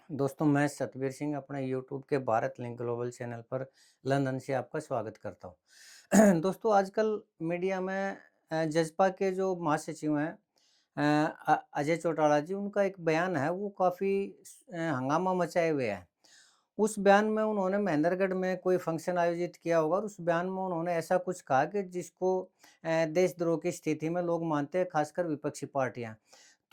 दोस्तों, मैं सतबीर सिंह अपने यूट्यूब के भारत लिंक ग्लोबल चैनल पर लंदन से आपका स्वागत करता हूँ। दोस्तों, आजकल मीडिया में जजपा के जो महासचिव हैं अजय चौटाला जी, उनका एक बयान है वो काफ़ी हंगामा मचाए हुए है। उस बयान में उन्होंने महेंद्रगढ़ में कोई फंक्शन आयोजित किया होगा और उस बयान में उन्होंने ऐसा कुछ कहा कि जिसको देशद्रोह की स्थिति में लोग मानते हैं, खासकर विपक्षी पार्टियाँ।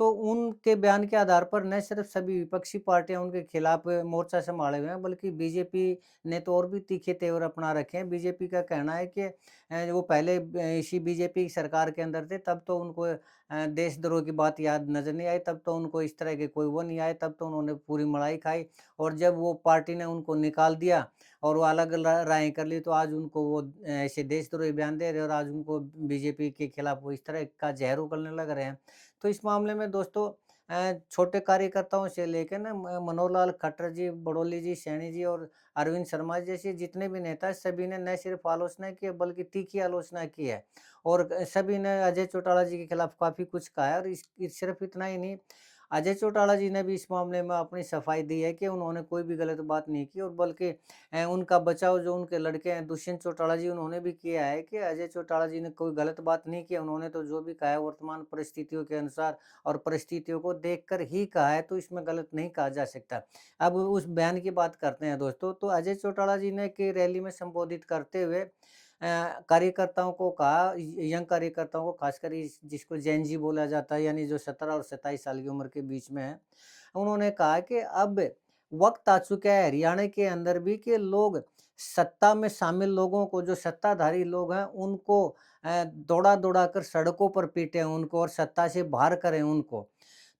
तो उनके बयान के आधार पर न सिर्फ सभी विपक्षी पार्टियाँ उनके खिलाफ मोर्चा संभाले हुए हैं, बल्कि बीजेपी ने तो और भी तीखे तेवर अपना रखे हैं। बीजेपी का कहना है कि वो पहले इसी बीजेपी की सरकार के अंदर थे, तब तो उनको देशद्रोह की बात याद नज़र नहीं आई, तब तो उनको इस तरह के कोई वो नहीं आए, तब तो उन्होंने पूरी मलाई खाई। और जब वो पार्टी ने उनको निकाल दिया और वो अलग राहें कर ली, तो आज उनको वो ऐसे देशद्रोही बयान दे रहे हैं और आज उनको बीजेपी के खिलाफ वो इस तरह का ज़हर उगलने लग रहे हैं। तो इस मामले में दोस्तों छोटे कार्यकर्ताओं से लेके ना मनोहर लाल खट्टर जी, बड़ौली जी, सैनी जी और अरविंद शर्मा जी जैसे जितने भी नेता हैं, सभी ने न सिर्फ आलोचना की है बल्कि तीखी आलोचना की है। और सभी ने अजय चौटाला जी के खिलाफ काफ़ी कुछ कहा है और सिर्फ इतना ही नहीं, अजय चौटाला जी ने भी इस मामले में अपनी सफाई दी है कि उन्होंने कोई भी गलत बात नहीं की और बल्कि उनका बचाव जो उनके लड़के हैं दुष्यंत चौटाला जी, उन्होंने भी किया है कि अजय चौटाला जी ने कोई गलत बात नहीं की। उन्होंने तो जो भी कहा है वर्तमान परिस्थितियों के अनुसार और परिस्थितियों को देखकर ही कहा है, तो इसमें गलत नहीं कहा जा सकता। अब उस बयान की बात करते हैं दोस्तों, तो अजय चौटाला जी ने की रैली में संबोधित करते हुए कार्यकर्ताओं को कहा, यंग कार्यकर्ताओं को, खासकर इस जिसको जेन ज़ी बोला जाता है, यानी जो 17 और 27 साल की उम्र के बीच में है। उन्होंने कहा कि अब वक़्त आ चुका है हरियाणा के अंदर भी कि लोग सत्ता में शामिल लोगों को, जो सत्ताधारी लोग हैं, उनको दौड़ा-दौड़ा कर सड़कों पर पीटें उनको और सत्ता से बाहर करें उनको।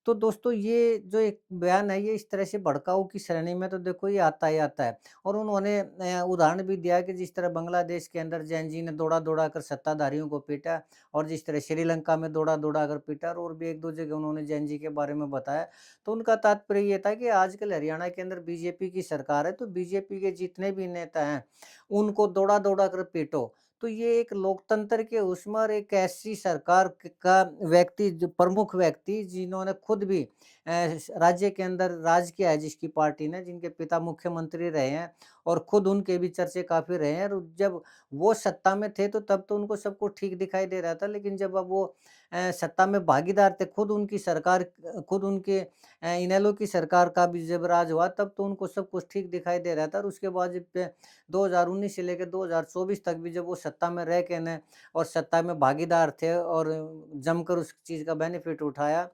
तो दोस्तों, ये जो एक बयान है, ये इस तरह से भड़काऊ की श्रेणी में तो देखो ये आता ही आता है। और उन्होंने उदाहरण भी दिया कि जिस तरह बांग्लादेश के अंदर जैन जी ने दौड़ा-दौड़ा कर सत्ताधारियों को पीटा और जिस तरह श्रीलंका में दौड़ा-दौड़ा कर पीटा और भी 1-2 जगह उन्होंने जैन जी के बारे में बताया। तो उनका तात्पर्य ये था कि आजकल हरियाणा के अंदर बीजेपी की सरकार है, तो बीजेपी के जितने भी नेता हैं, उनको दौड़ा-दौड़ा कर पीटो। तो ये एक लोकतंत्र के उसमें और एक ऐसी सरकार का व्यक्ति, जो प्रमुख व्यक्ति जिन्होंने खुद भी राज्य के अंदर राज किया है, जिसकी पार्टी ने, जिनके पिता मुख्यमंत्री रहे हैं और खुद उनके भी चर्चे काफ़ी रहे हैं। और जब वो सत्ता में थे तो तब तो उनको सब कुछ ठीक दिखाई दे रहा था, लेकिन जब अब वो सत्ता में भागीदार थे, खुद उनकी सरकार, खुद उनके इनेलो की सरकार का भी जब राज हुआ, तब तो उनको सब कुछ ठीक दिखाई दे रहा था। और उसके बाद जब 2019 से लेकर 2024 तक भी जब वो सत्ता में रह के न और सत्ता में भागीदार थे और जमकर उस चीज़ का बेनिफिट उठाया,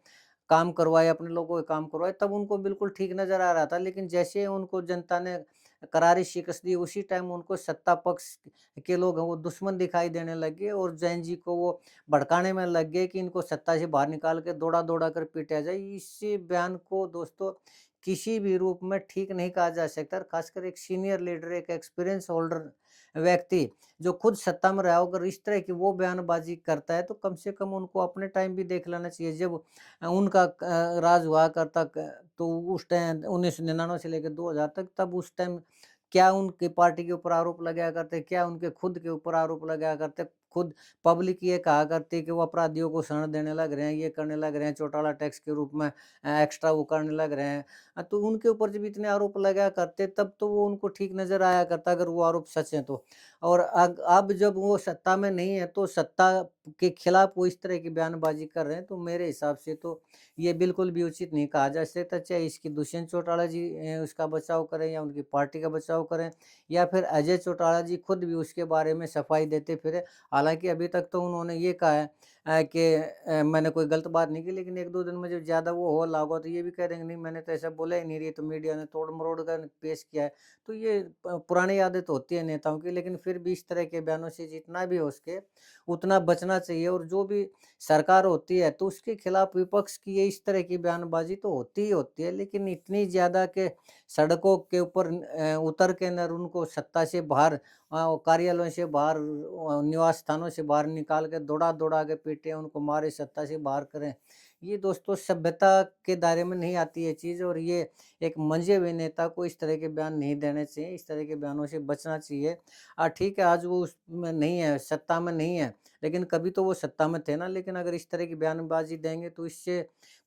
काम करवाए, अपने लोगों के काम करवाए, तब उनको बिल्कुल ठीक नज़र आ रहा था। लेकिन जैसे उनको जनता ने करारी शिकस्त दी, उसी टाइम उनको सत्ता पक्ष के लोग हैं वो दुश्मन दिखाई देने लगे और जैन जी को वो भड़काने में लग गए कि इनको सत्ता से बाहर निकाल के दौड़ा-दौड़ा कर पीटा जाए। इस बयान को दोस्तों किसी भी रूप में ठीक नहीं कहा जा सकता और खासकर एक सीनियर लीडर, एक एक्सपीरियंस होल्डर व्यक्ति जो खुद सत्ता में रहा हो, अगर इस तरह की वो बयानबाज़ी करता है, तो कम से कम उनको अपने टाइम भी देख लेना चाहिए। जब उनका राज हुआ करता तो उस टाइम 1999 से लेकर 2000 तक, तब उस टाइम क्या उनकी पार्टी के ऊपर आरोप लगाया करते, क्या उनके खुद के ऊपर आरोप लगाया करते। खुद पब्लिक ये कहा करती कि वो अपराधियों को शरण देने लग रहे हैं, ये करने लग रहे हैं, चौटाला टैक्स के रूप में एक्स्ट्रा वो करने लग रहे हैं। तो उनके ऊपर जब इतने आरोप लगाया करते, तब तो वो उनको ठीक नज़र आया करता, अगर वो आरोप सच हैं तो। और अब जब वो सत्ता में नहीं है, तो सत्ता के खिलाफ वो इस तरह की बयानबाज़ी कर रहे हैं, तो मेरे हिसाब से तो ये बिल्कुल भी उचित नहीं कहा जा सकता। चाहे इसकी दुष्यंत चौटाला जी उसका बचाव करें या उनकी पार्टी का बचाव करें या फिर अजय चौटाला जी खुद भी उसके बारे में सफाई देते फिरें। हालाँकि अभी तक तो उन्होंने ये कहा है कि मैंने कोई गलत बात नहीं की, लेकिन 1-2 दिन में जब ज़्यादा वो हो लागू तो ये भी कह देंगे नहीं मैंने तो ऐसा बोला ही नहीं, ये तो मीडिया ने तोड़-मरोड़ कर पेश किया है। तो ये पुरानी आदत होती है नेताओं की, लेकिन फिर भी इस तरह के बयानों से जितना भी हो सके उतना बचना चाहिए। और जो भी सरकार होती है तो उसके खिलाफ विपक्ष की ये इस तरह की बयानबाज़ी तो होती ही होती है, लेकिन इतनी ज़्यादा कि सड़कों के ऊपर उतर के न उनको सत्ता से बाहर कार्यालयों से बाहर निवास स्थानों से बाहर निकाल के दौड़ा-दौड़ा के पीटें, उनको मारे, सत्ता से बाहर करें। ये दोस्तों सभ्यता के दायरे में नहीं आती ये चीज़ और ये एक मंझे हुए नेता को इस तरह के बयान नहीं देने चाहिए, इस तरह के बयानों से बचना चाहिए। ठीक है, आज वो उसमें नहीं है, सत्ता में नहीं है, लेकिन कभी तो वो सत्ता में थे ना, लेकिन अगर इस तरह की बयानबाज़ी देंगे तो इससे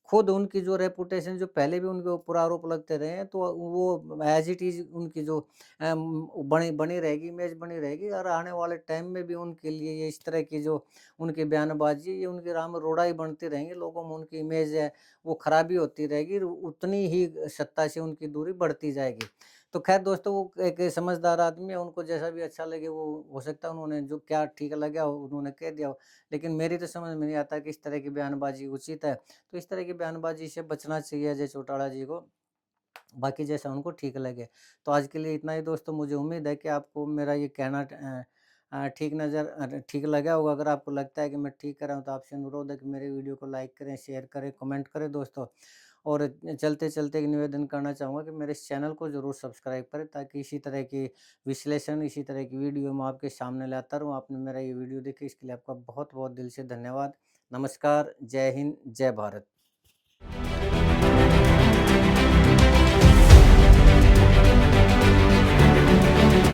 खुद उनकी जो रेपुटेशन जो पहले भी उनके ऊपर आरोप लगते रहे हैं, तो वो एज़ इट इज़ उनकी जो बनी बनी रहेगी, इमेज बनी रहेगी और आने वाले टाइम में भी उनके लिए ये इस तरह की जो उनकी बयानबाज़ी, ये उनकी राह में रोड़ा ही बनती रहेंगी। लोगों में उनकी इमेज है, वो खराबी होती रहेगी और उतनी ही सत्ता से उनकी दूरी बढ़ती जाएगी। तो ख़ैर दोस्तों, वो एक समझदार आदमी है, उनको जैसा भी अच्छा लगे वो हो सकता है उन्होंने जो क्या ठीक लगा उन्होंने कह दिया हो। लेकिन मेरी तो समझ में नहीं आता कि इस तरह की बयानबाज़ी उचित है। तो इस तरह की बयानबाज़ी से बचना चाहिए अजय चौटाला जी को, बाकी जैसा उनको ठीक लगे। तो आज के लिए इतना ही दोस्तों, मुझे उम्मीद है कि आपको मेरा ये कहना ठीक लगा होगा। अगर आपको लगता है कि मैं ठीक कर रहा हूँ, तो आपसे अनुरोध है कि मेरे वीडियो को लाइक करें, शेयर करें, कमेंट करें दोस्तों। और चलते-चलते एक निवेदन करना चाहूँगा कि मेरे इस चैनल को ज़रूर सब्सक्राइब करें, ताकि इसी तरह की विश्लेषण, इसी तरह की वीडियो मैं आपके सामने लाता रहूँ। आपने मेरा ये वीडियो देखी, इसके लिए आपका बहुत-बहुत दिल से धन्यवाद। नमस्कार, जय हिंद, जय भारत।